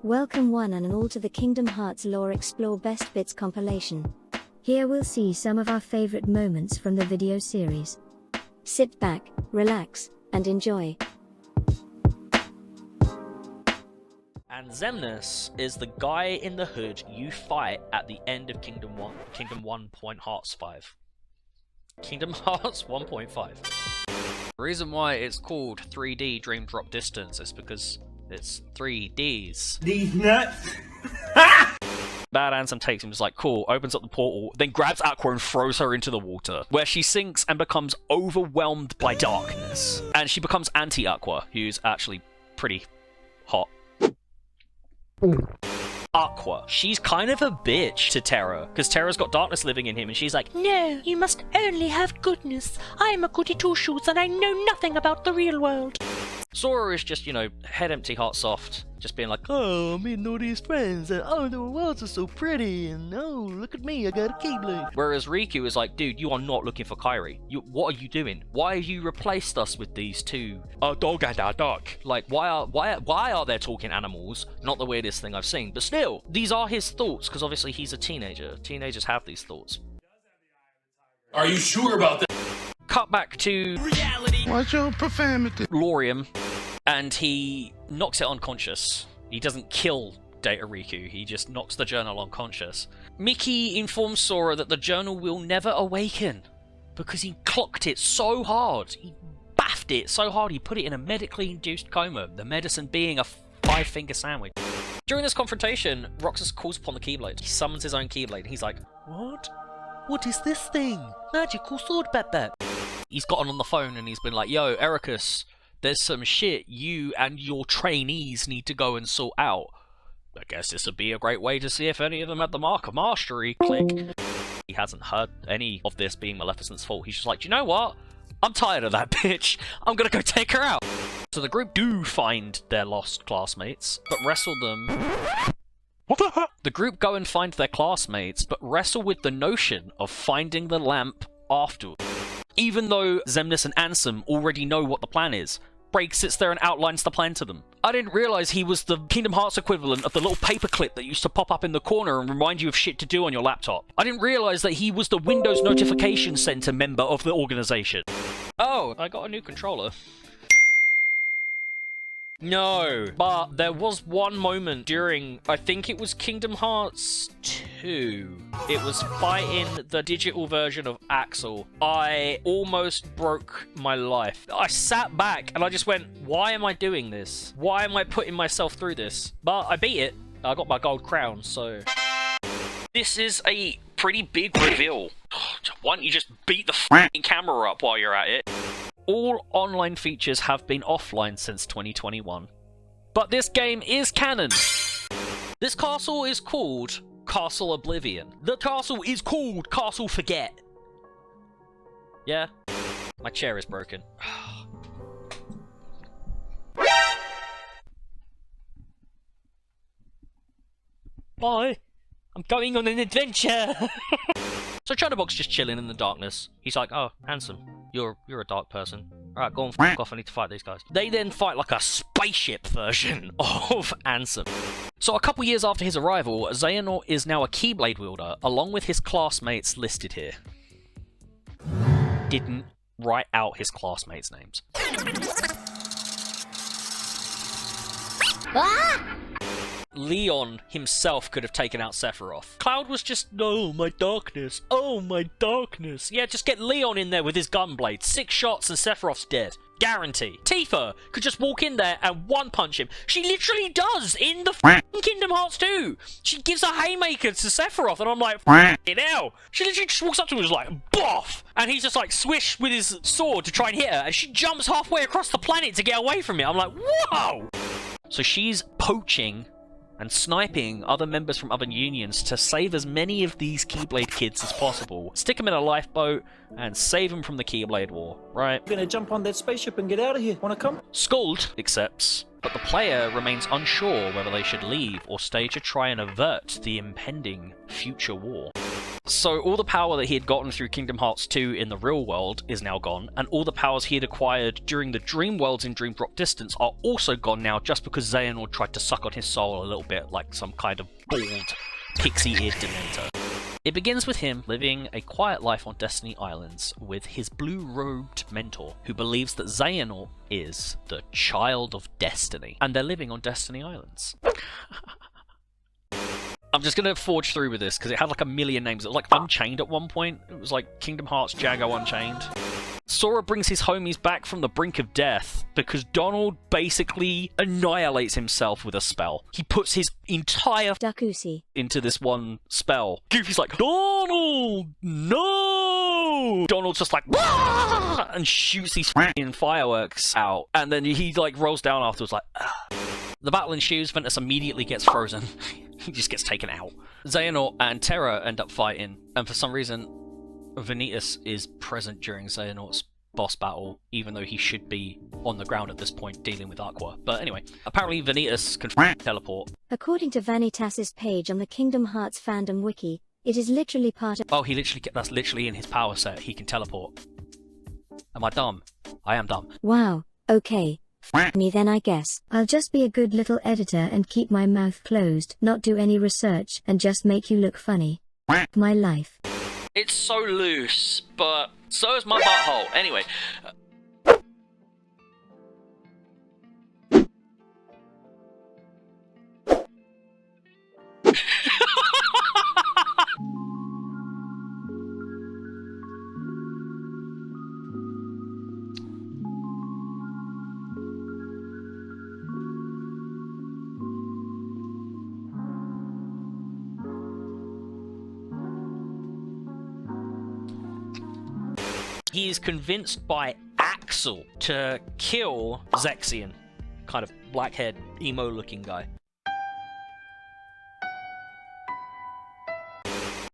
Welcome one and all to the Kingdom Hearts Lore Explore Best Bits compilation. Here we'll see some of our favorite moments from the video series. Sit back, relax, and enjoy. And Xemnas is the guy in the hood you fight at the end of Kingdom 1. Kingdom 1.Hearts 5. Kingdom Hearts 1.5. The reason why it's called 3D Dream Drop Distance is because it's 3Ds. These nuts! Bad Ansem takes him, is like, cool, opens up the portal, then grabs Aqua and throws her into the water, where she sinks and becomes overwhelmed by darkness. And she becomes anti-Aqua, who's actually pretty hot. Aqua. She's kind of a bitch to Terra, because Terra's got darkness living in him, and she's like, no, you must only have goodness. I'm a goody two-shoes, and I know nothing about the real world. Sora is just, you know, head empty, heart soft, just being like, oh, me and all these friends, and oh, the worlds are so pretty, and oh, look at me, I got a Keyblade. Whereas Riku is like, dude, you are not looking for Kairi. What are you doing? Why have you replaced us with these two? A dog and a duck. Like, why are there talking animals? Not the weirdest thing I've seen, but still, these are his thoughts, because obviously he's a teenager. Teenagers have these thoughts. Are you sure about that? Cut back to reality. Watch your profanity. Laurium, and he knocks it unconscious. He doesn't kill Data Riku, he just knocks the journal unconscious. Mickey informs Sora that the journal will never awaken because he clocked it so hard. He baffed it so hard he put it in a medically induced coma, the medicine being a 5-finger sandwich. During this confrontation, Roxas calls upon the Keyblade. He summons his own Keyblade and he's like, what? What is this thing? Magical sword bat. He's gotten on the phone and he's been like, yo, Ericus, there's some shit you and your trainees need to go and sort out. I guess this would be a great way to see if any of them had the mark of mastery. Click. He hasn't heard any of this being Maleficent's fault. He's just like, do you know what? I'm tired of that bitch. I'm gonna go take her out. So the group do find their lost classmates, but wrestle them. What the heck? The group go and find their classmates, but wrestle with the notion of finding the lamp afterwards. Even though Xemnas and Ansem already know what the plan is, Break sits there and outlines the plan to them. I didn't realise he was the Kingdom Hearts equivalent of the little paperclip that used to pop up in the corner and remind you of shit to do on your laptop. I didn't realise that he was the Windows Notification Center member of the organisation. Oh, I got a new controller. No, but there was one moment during, I think it was Kingdom Hearts 2. It was fighting the digital version of Axel. I almost broke my life. I sat back and I just went, why am I doing this? Why am I putting myself through this? But I beat it. I got my gold crown, so... This is a pretty big reveal. Why don't you just beat the f***ing camera up while you're at it? All online features have been offline since 2021. But this game is canon! This castle is called Castle Oblivion. The castle is called Castle Forget. Yeah? My chair is broken. Bye! I'm going on an adventure! So Chunderbox just chilling in the darkness. He's like, oh, Ansem, you're a dark person. Alright, go on, f*** off, I need to fight these guys. They then fight like a spaceship version of Ansem. So a couple years after his arrival, Xehanort is now a Keyblade wielder, along with his classmates listed here. Didn't write out his classmates' names. Leon himself could have taken out Sephiroth. Cloud was just, oh, my darkness. Oh, my darkness. Yeah, just get Leon in there with his gunblade. 6 shots and Sephiroth's dead. Guarantee. Tifa could just walk in there and one-punch him. She literally does in the f***ing Kingdom Hearts 2. She gives a haymaker to Sephiroth, and I'm like, f***ing hell. She literally just walks up to him and is like, boff! And he's just like, swish with his sword to try and hit her, and she jumps halfway across the planet to get away from it. I'm like, whoa! So she's poaching and sniping other members from other unions to save as many of these Keyblade kids as possible, stick them in a lifeboat, and save them from the Keyblade War, right? We're gonna jump on that spaceship and get out of here. Wanna come? Skuld accepts, but the player remains unsure whether they should leave or stay to try and avert the impending future war. So all the power that he had gotten through Kingdom Hearts 2 in the real world is now gone, and all the powers he had acquired during the Dream Worlds in Dream Drop Distance are also gone now, just because Xehanort tried to suck on his soul a little bit like some kind of bald, pixie-eared dementor. It begins with him living a quiet life on Destiny Islands with his blue-robed mentor, who believes that Xehanort is the child of destiny, and they're living on Destiny Islands. I'm just going to forge through with this, because it had like a million names. It was like Unchained at one point. It was like Kingdom Hearts Jago Unchained. Sora brings his homies back from the brink of death, because Donald basically annihilates himself with a spell. He puts his entire Dakusi into this one spell. Goofy's like, Donald, no! Donald's just like, "Wah!" and shoots these f***ing fireworks out. And then he like rolls down afterwards like, "Ugh." The battle ensues. Ventus immediately gets frozen. He just gets taken out. Xehanort and Terra end up fighting, and for some reason, Vanitas is present during Xehanort's boss battle, even though he should be on the ground at this point dealing with Aqua. But anyway, apparently Vanitas can teleport. According to Vanitas's page on the Kingdom Hearts fandom wiki, it is literally part of— Oh, that's literally in his power set. He can teleport. Am I dumb? I am dumb. Wow, okay. F me then, I guess. I'll just be a good little editor and keep my mouth closed, not do any research, and just make you look funny. My life. It's so loose, but so is my butthole. Anyway. He is convinced by Axel to kill Zexion, kind of black-haired, emo-looking guy.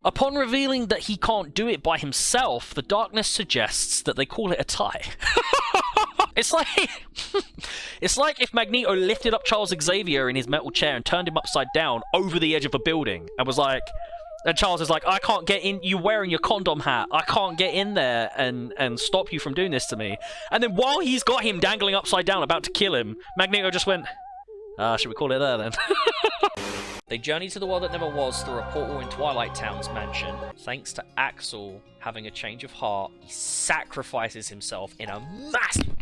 Upon revealing that he can't do it by himself, the darkness suggests that they call it a tie. It's like if Magneto lifted up Charles Xavier in his metal chair and turned him upside down over the edge of a building and was like, and Charles is like, I can't get in, you wearing your condom hat, I can't get in there and stop you from doing this to me. And then while he's got him dangling upside down about to kill him, Magneto just went, should we call it there then? They journey to the world that never was through a portal in Twilight Town's mansion. Thanks to Axel having a change of heart, he sacrifices himself in a massive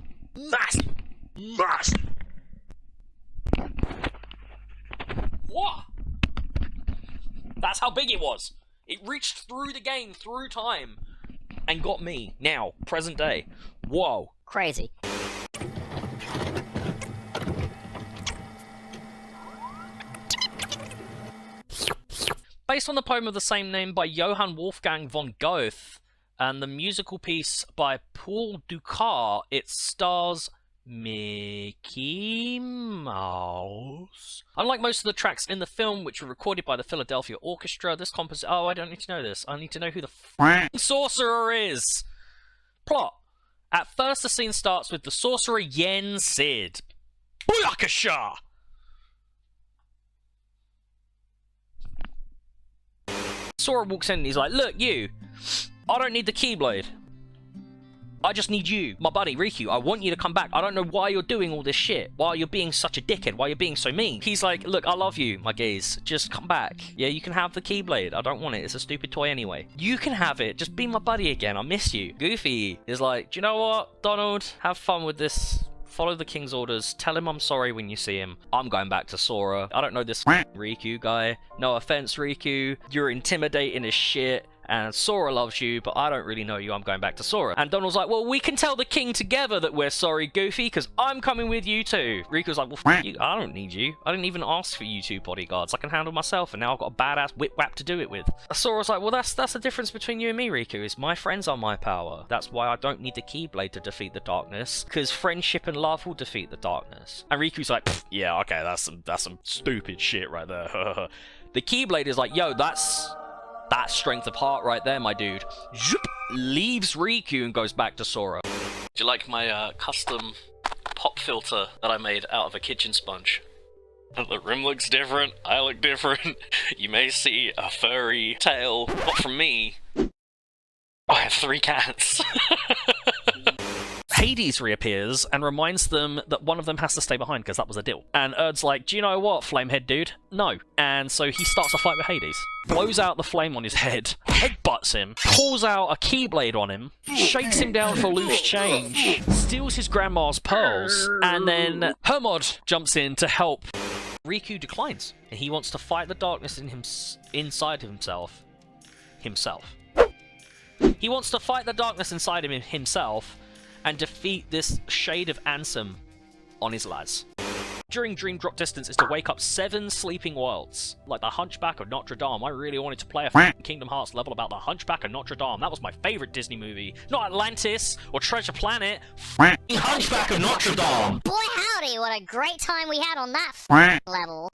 What? That's how big it was. It reached through the game, through time, and got me, now, present day. Whoa. Crazy. Based on the poem of the same name by Johann Wolfgang von Goethe, and the musical piece by Paul Dukas, it stars Mickey Mouse. Unlike most of the tracks in the film, which were recorded by the Philadelphia Orchestra, this composition— oh, I don't need to know this. I need to know who the sorcerer is. Plot. At first, the scene starts with the sorcerer Yen Sid. Booyakasha! Sora walks in and he's like, look, you, I don't need the Keyblade. I just need you, my buddy Riku. I want you to come back. I don't know why you're doing all this shit. Why you're being such a dickhead. Why you're being so mean. He's like, look, I love you, my gaze. Just come back. Yeah, you can have the Keyblade. I don't want it. It's a stupid toy anyway. You can have it. Just be my buddy again. I miss you. Goofy is like, do you know what, Donald? Have fun with this. Follow the king's orders. Tell him I'm sorry when you see him. I'm going back to Sora. I don't know this Riku guy. No offense, Riku. You're intimidating as shit. And Sora loves you, but I don't really know you. I'm going back to Sora. And Donald's like, well, we can tell the king together that we're sorry, Goofy, because I'm coming with you too. Riku's like, well, f you. I don't need you. I didn't even ask for you two bodyguards. I can handle myself, and now I've got a badass whip-whap to do it with. Sora's like, well, that's the difference between you and me, Riku, is my friends are my power. That's why I don't need the Keyblade to defeat the darkness, because friendship and love will defeat the darkness. And Riku's like, yeah, okay, that's some stupid shit right there. The Keyblade is like, yo, that's strength of heart right there, my dude. Zoop, leaves Riku and goes back to Sora. Do you like my custom pop filter that I made out of a kitchen sponge? The room looks different, I look different. You may see a furry tail, not from me. I have 3 cats. Hades reappears and reminds them that one of them has to stay behind because that was a deal. And Erd's like, do you know what, Flamehead dude? No. And so he starts a fight with Hades. Blows out the flame on his head, headbutts him, pulls out a keyblade on him, shakes him down for loose change, steals his grandma's pearls, and then Hermod jumps in to help. Riku declines, and he wants to fight the darkness in inside himself. He wants to fight the darkness inside him himself and defeat this shade of Ansem on his lads. During Dream Drop Distance is to wake up 7 sleeping worlds, like the Hunchback of Notre Dame. I really wanted to play a Kingdom Hearts level about the Hunchback of Notre Dame. That was my favorite Disney movie. Not Atlantis or Treasure Planet. Hunchback of Notre Dame. Boy howdy, what a great time we had on that level.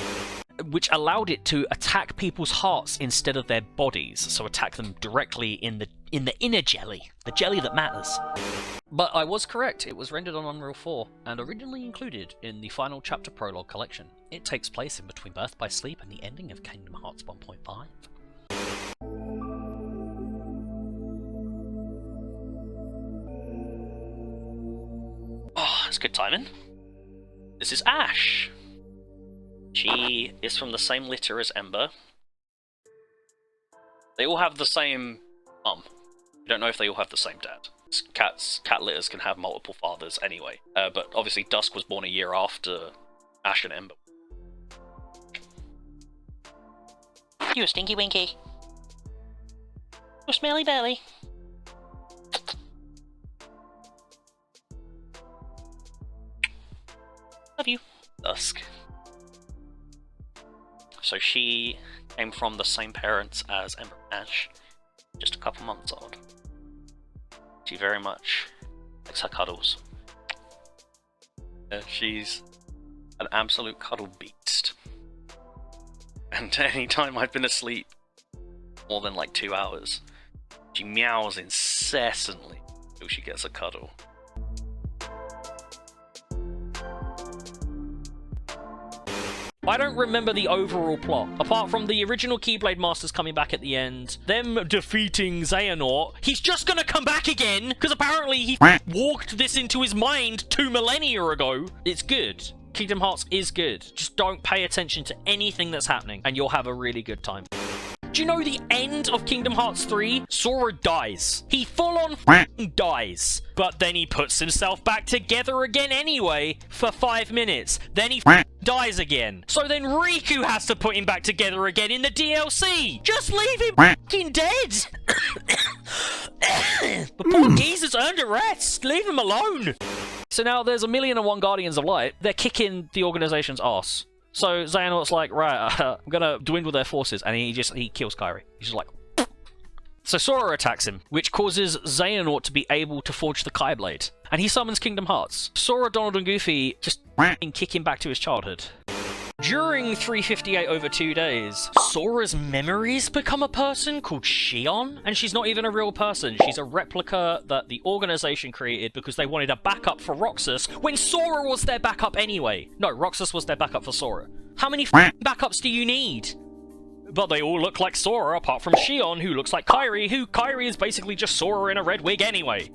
Which allowed it to attack people's hearts instead of their bodies, so attack them directly in the inner jelly, the jelly that matters. But I was correct, it was rendered on Unreal 4, and originally included in the final chapter prologue collection. It takes place in between Birth by Sleep and the ending of Kingdom Hearts 1.5. Oh, that's good timing. This is Ash. She is from the same litter as Ember. They all have the same mum. I don't know if they all have the same dad. Cat litters can have multiple fathers anyway. But obviously Dusk was born a year after Ash and Ember. You stinky winky. You smelly belly. Love you. Dusk. So she came from the same parents as Ember and Ash, just a couple months old. She very much likes her cuddles. She's an absolute cuddle beast. And anytime I've been asleep more than like 2 hours, she meows incessantly until she gets a cuddle. I don't remember the overall plot, apart from the original Keyblade Masters coming back at the end, them defeating Xehanort. He's just gonna come back again, because apparently he walked this into his mind 2 millennia ago. It's good. Kingdom Hearts is good. Just don't pay attention to anything that's happening, and you'll have a really good time. Do you know the end of Kingdom Hearts 3? Sora dies. He full-on dies. But then he puts himself back together again anyway for 5 minutes. Then he dies again. So then Riku has to put him back together again in the DLC. Just leave him f***ing dead. The poor geezer's earned a rest. Leave him alone. So now there's 1,000,001 Guardians of Light. They're kicking the organization's ass. So Xehanort's like, right, I'm gonna dwindle their forces, and he kills Kairi. He's just like... So Sora attacks him, which causes Xehanort to be able to forge the Kai Blade. And he summons Kingdom Hearts. Sora, Donald, and Goofy just kick him back to his childhood. During 358 over 2 days, Sora's memories become a person called Xion, and she's not even a real person. She's a replica that the organization created because they wanted a backup for Roxas when Sora was their backup anyway. No, Roxas was their backup for Sora. How many backups do you need? But they all look like Sora, apart from Xion, who looks like Kairi, Kairi is basically just Sora in a red wig anyway.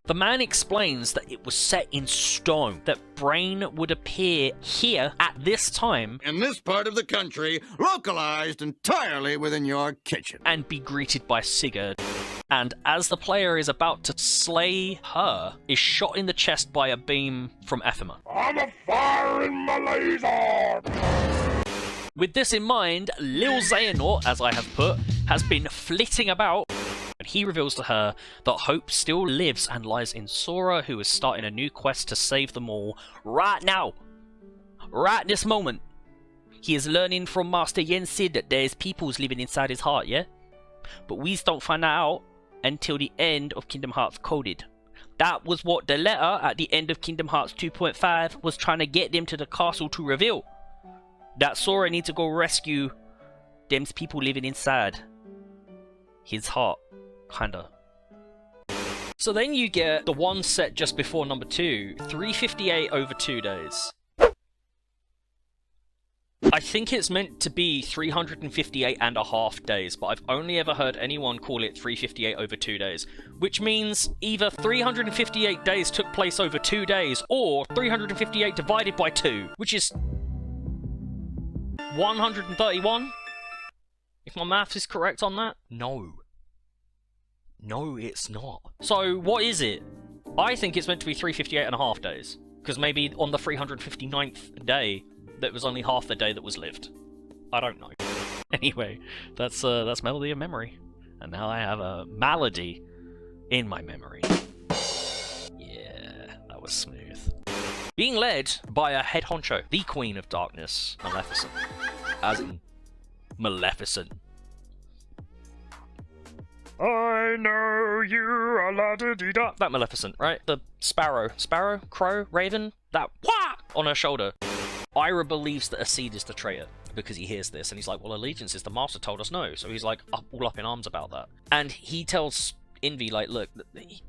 The man explains that it was set in stone, that Brain would appear here at this time in this part of the country, localized entirely within your kitchen, and be greeted by Sigurd. And as the player is about to slay her, is shot in the chest by a beam from Ephema. I'm a fire in my laser! With this in mind, Lil Xehanort, as I have put, has been flitting about. And he reveals to her that hope still lives and lies in Sora, who is starting a new quest to save them all right now. Right this moment. He is learning from Master Yensid that there's peoples living inside his heart, yeah? But we don't find that out until the end of Kingdom Hearts Coded. That was what the letter at the end of Kingdom Hearts 2.5 was trying to get them to the castle to reveal. That Sora needs to go rescue them's people living inside his heart. Kinda. So then you get the one set just before number 2, 358 over 2 days. I think it's meant to be 358 and a half days, but I've only ever heard anyone call it 358 over 2 days, which means either 358 days took place over 2 days, or 358 divided by 2, which is 131? If my math is correct on that? No. No, it's not. So, what is it? I think it's meant to be 358 and a half days, because maybe on the 359th day, that was only half the day that was lived. I don't know. Anyway, that's Melody of Memory. And now I have a malady in my memory. Yeah, that was smooth. Being led by a head honcho, the Queen of Darkness, Maleficent. As in, Maleficent. I know you are la-da-dee-da. That Maleficent, right? The sparrow, crow, raven, that wah on her shoulder. Ira believes that Acid is the traitor because he hears this, and he's like, well, allegiances, the master told us no. So he's like all up in arms about that. And he tells Envy, like, look,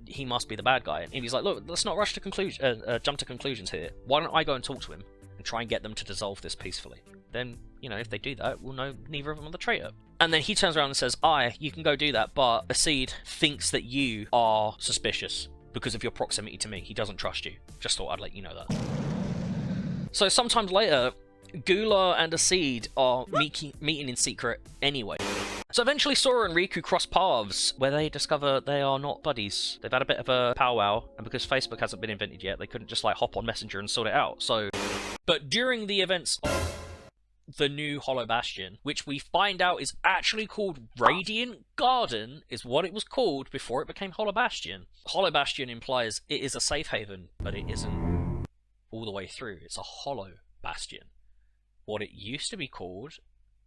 he must be the bad guy. And Envy's like, look, let's not rush to jump to conclusions here. Why don't I go and talk to him and try and get them to dissolve this peacefully? Then, you know, if they do that, we'll know neither of them are the traitor. And then he turns around and says, you can go do that, but Acid thinks that you are suspicious because of your proximity to me. He doesn't trust you. Just thought I'd let you know that. So sometimes later, Gula and Acid are meeting in secret anyway. So eventually Sora and Riku cross paths, where they discover they are not buddies. They've had a bit of a powwow, and because Facebook hasn't been invented yet, they couldn't just like hop on Messenger and sort it out. But during the events of the new Hollow Bastion, which we find out is actually called Radiant Garden, is what it was called before it became Hollow Bastion. Hollow Bastion implies it is a safe haven, but it isn't all the way through. It's a Hollow Bastion. What it used to be called,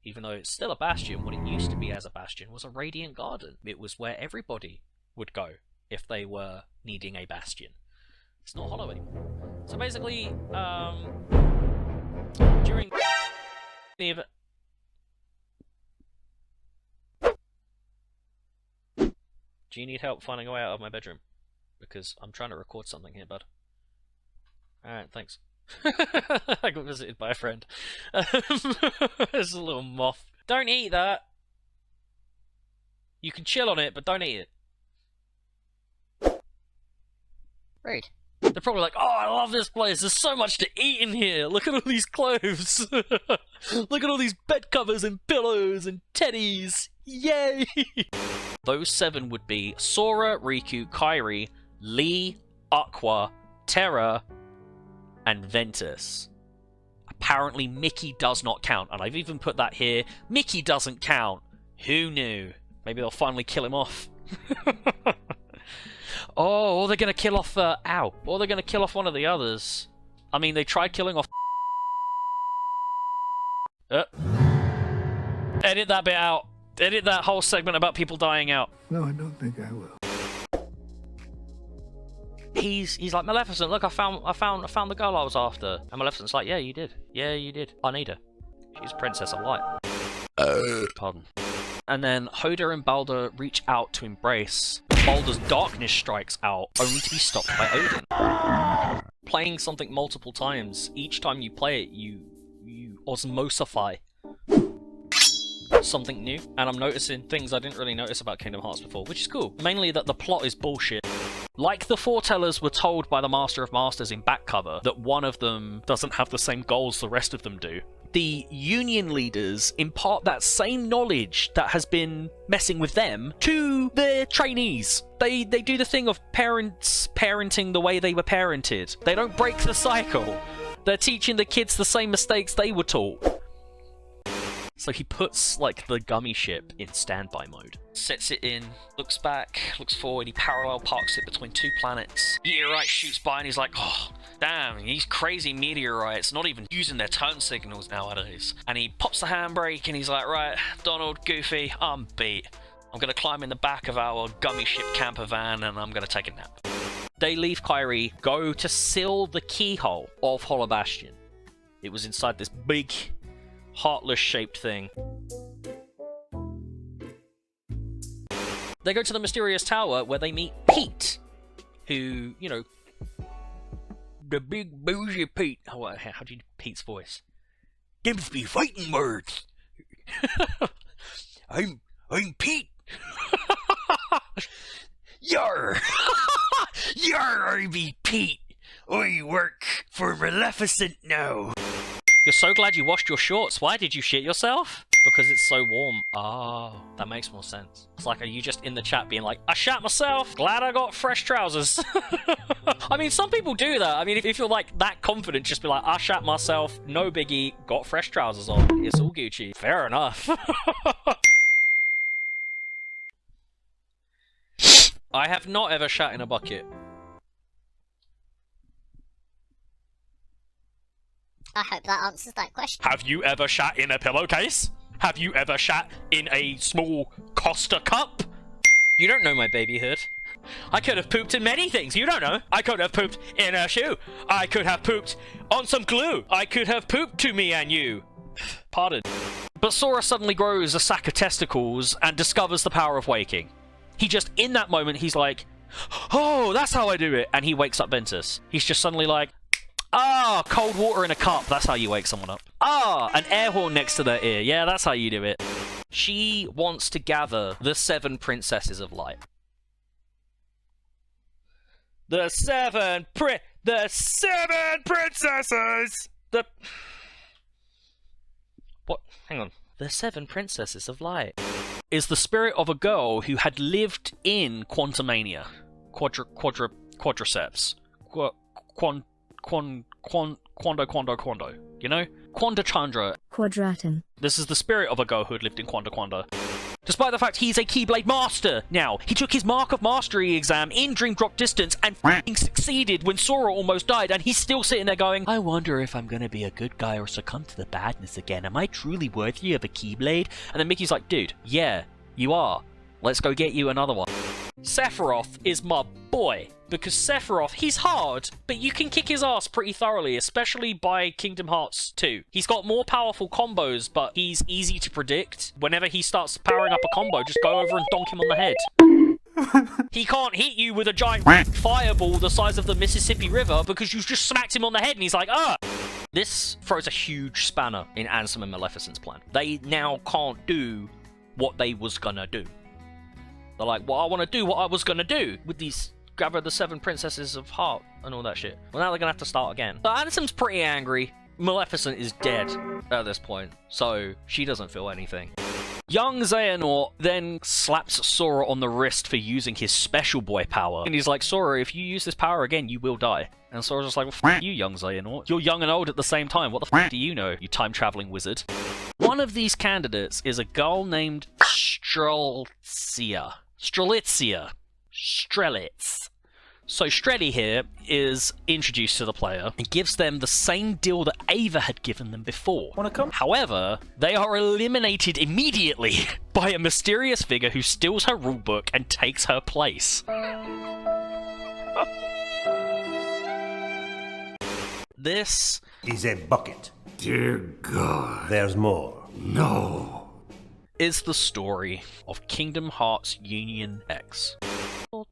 even though it's still a bastion, what it used to be as a bastion was a Radiant Garden. It was where everybody would go if they were needing a bastion. It's not Hollow anymore. So basically, during the event... Do you need help finding a way out of my bedroom? Because I'm trying to record something here, bud. Alright, thanks. I got visited by a friend. There's a little moth. Don't eat that! You can chill on it, but don't eat it. Rude. They're probably like, oh, I love this place, there's so much to eat in here! Look at all these clothes! Look at all these bed covers and pillows and teddies! Yay! Those 7 would be Sora, Riku, Kairi, Lee, Aqua, Terra, and Ventus. Apparently Mickey does not count, and I've even put that here. Mickey doesn't count. Who knew? Maybe they'll finally kill him off. Oh, or they're gonna kill off, or they're gonna kill off one of the others. I mean, they tried killing off... Edit that bit out. Edit that whole segment about people dying out. No, I don't think I will. He's like, Maleficent, look, I found the girl I was after. And Maleficent's like, yeah, you did. Yeah, you did. I need her. She's Princess of Light. Pardon. And then Hoda and Balder reach out to embrace. Balder's darkness strikes out, only to be stopped by Odin. Playing something multiple times, each time you play it, you osmosify something new. And I'm noticing things I didn't really notice about Kingdom Hearts before, which is cool. Mainly that the plot is bullshit. Like the foretellers were told by the Master of Masters in back cover that one of them doesn't have the same goals the rest of them do. The union leaders impart that same knowledge that has been messing with them to their trainees. They do the thing of parents parenting the way they were parented. They don't break the cycle. They're teaching the kids the same mistakes they were taught. So he puts, like, the gummy ship in standby mode. Sets it in, looks back, looks forward, he parallel parks it between 2 planets. Meteorite shoots by and he's like, oh, damn, these crazy meteorites, not even using their turn signals nowadays. And he pops the handbrake and he's like, right, Donald, Goofy, I'm beat. I'm gonna climb in the back of our gummy ship camper van and I'm gonna take a nap. They leave Kairi, go to seal the keyhole of Hollow Bastion. It was inside this big, heartless-shaped thing. They go to the mysterious tower where they meet Pete, who, you know, the big bougie Pete. How do you do Pete's voice? Them's be fighting words. I'm Pete. Yar! Yar, I be Pete. I work for Maleficent now. You're so glad you washed your shorts. Why did you shit yourself? Because it's so warm. Oh, that makes more sense. It's like, are you just in the chat being like, I shat myself. Glad I got fresh trousers. I mean, some people do that. I mean, if you're like that confident, just be like, I shat myself. No biggie. Got fresh trousers on. It's all Gucci. Fair enough. I have not ever shat in a bucket. I hope that answers that question. Have you ever shat in a pillowcase? Have you ever shat in a small Costa cup? You don't know my babyhood. I could have pooped in many things, you don't know. I could have pooped in a shoe. I could have pooped on some glue. I could have pooped to me and you. Pardon. But Sora suddenly grows a sack of testicles and discovers the power of waking. He just, in that moment, he's like, oh, that's how I do it. And he wakes up Ventus. He's just suddenly like, ah, cold water in a cup. That's how you wake someone up. Ah, an air horn next to their ear. Yeah, that's how you do it. She wants to gather the 7 princesses of light. The 7 princesses! What? Hang on. The 7 princesses of light is the spirit of a girl who had lived in Quantumania. Quadriceps. Quando. You know? Quandachandra. Quadratum. This is the spirit of a girl who had lived in Quanda. Despite the fact he's a Keyblade master now. He took his Mark of Mastery exam in Dream Drop Distance and f***ing succeeded when Sora almost died, and he's still sitting there going, I wonder if I'm gonna be a good guy or succumb to the badness again. Am I truly worthy of a Keyblade? And then Mickey's like, dude, yeah, you are. Let's go get you another one. Sephiroth is my boy, because Sephiroth, he's hard, but you can kick his ass pretty thoroughly, especially by Kingdom Hearts 2. He's got more powerful combos, but he's easy to predict. Whenever he starts powering up a combo, just go over and donk him on the head. He can't hit you with a giant fireball the size of the Mississippi River because you've just smacked him on the head and he's like, ah! This throws a huge spanner in Ansem and Maleficent's plan. They now can't do what they was gonna do. They're like, well, I want to do what I was going to do with these, gather the 7 princesses of heart and all that shit. Well, now they're going to have to start again. So Ansem's pretty angry. Maleficent is dead at this point, so she doesn't feel anything. Young Xehanort then slaps Sora on the wrist for using his special boy power. And he's like, Sora, if you use this power again, you will die. And Sora's just like, well, f*** you, young Xehanort. You're young and old at the same time. What the f*** do you know, you time-traveling wizard? One of these candidates is a girl named Strelitzia. So Strelly here is introduced to the player and gives them the same deal that Ava had given them before. Wanna come? However, they are eliminated immediately by a mysterious figure who steals her rulebook and takes her place. This is a bucket. Dear God. There's more. No. Is the story of Kingdom Hearts Union X. Vor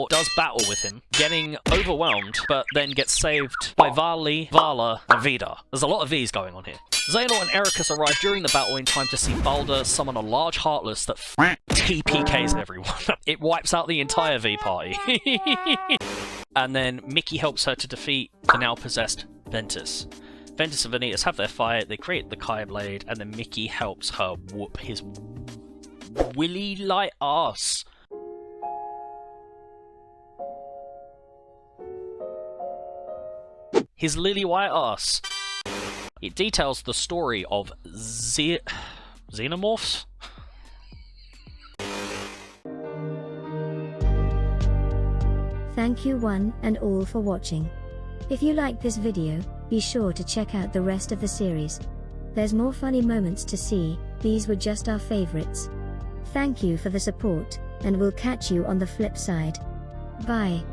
does battle with him, getting overwhelmed, but then gets saved by Vali, Vala, and Vida. There's a lot of V's going on here. Xehanort and Ericus arrive during the battle in time to see Baldur summon a large Heartless that TPKs everyone. It wipes out the entire V party. And then Mickey helps her to defeat the now possessed Ventus. Ventus and Vanitas have their fight, they create the Kai Blade, and then Mickey helps her whoop his willy light ass. His lily white ass. It details the story of Xenomorphs? Thank you one and all for watching. If you liked this video, be sure to check out the rest of the series. There's more funny moments to see, these were just our favorites. Thank you for the support, and we'll catch you on the flip side. Bye.